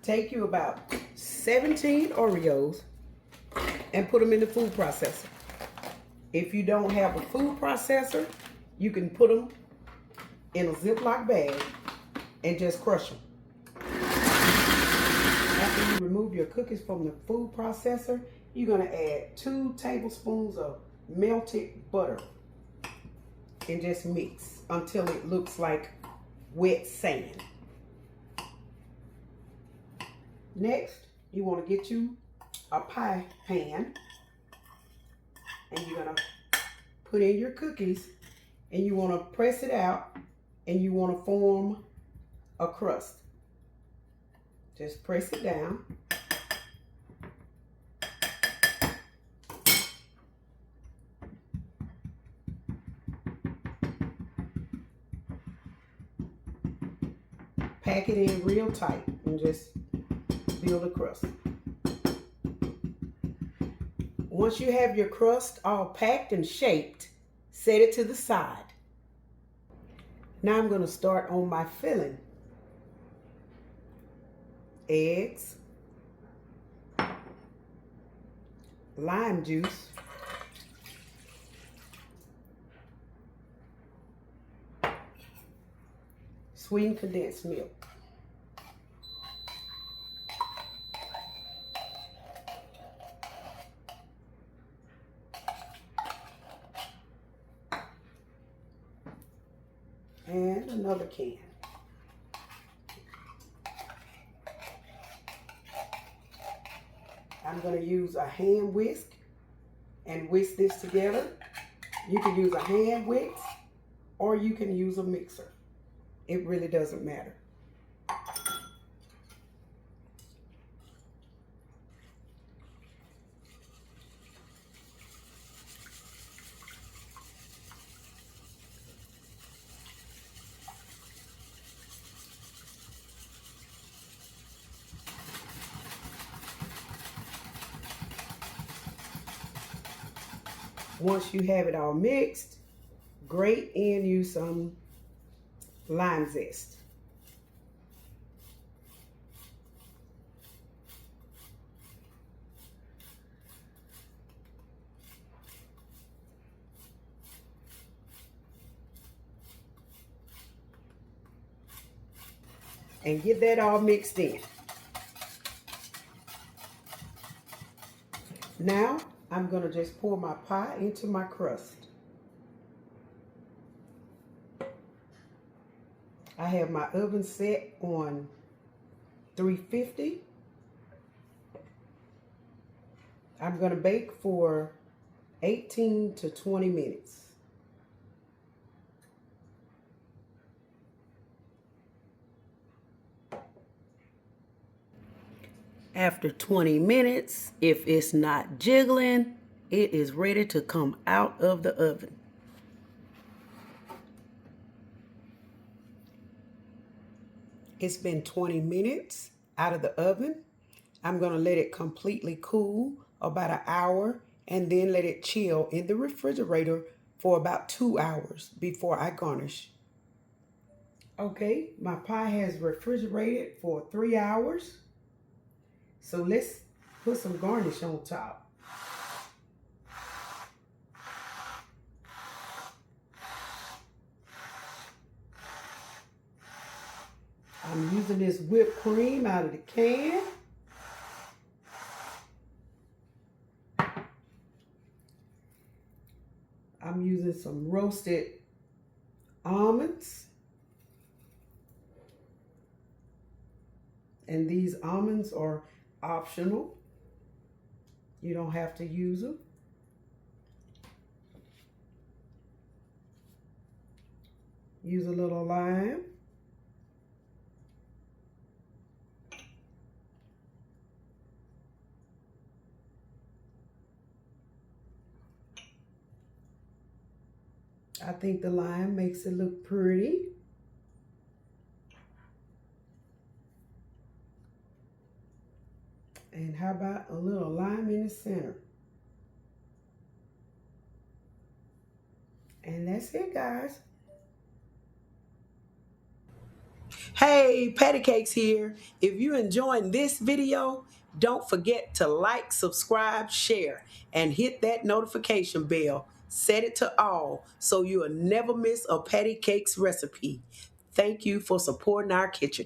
take you about 17 Oreos and put them in the food processor. If you don't have a food processor, you can put them in a Ziploc bag and just crush them. After you remove your cookies from the food processor, you're going to add 2 tablespoons of melted butter and just mix until it looks like wet sand. Next, you want to get you a pie pan and you're going to put in your cookies and you want to press it out and you want to form a crust. Just press it down. Pack it in real tight and just build a crust. Once you have your crust all packed and shaped, set it to the side. Now I'm going to start on my filling. Eggs, lime juice, sweetened condensed milk. And another can. I'm going to use a hand whisk and whisk this together. You can use a hand whisk or you can use a mixer. It really doesn't matter. Once you have it all mixed, grate in you some lime zest. And get that all mixed in. Now, I'm going to just pour my pie into my crust. I have my oven set on 350. I'm going to bake for 18 to 20 minutes. After 20 minutes, if it's not jiggling, it is ready to come out of the oven. It's been 20 minutes out of the oven. I'm going to let it completely cool about an hour and then let it chill in the refrigerator for about 2 hours before I garnish. Okay, my pie has refrigerated for 3 hours. So let's put some garnish on top. I'm using this whipped cream out of the can. I'm using some roasted almonds. And these almonds are optional. You don't have to use them. Use a little lime. I think the lime makes it look pretty. And how about a little lime in the center? And that's it, guys. Hey, PattyKakes here. If you're enjoying this video, don't forget to like, subscribe, share, and hit that notification bell. Set it to all so you'll never miss a PattyKakes recipe. Thank you for supporting our kitchen.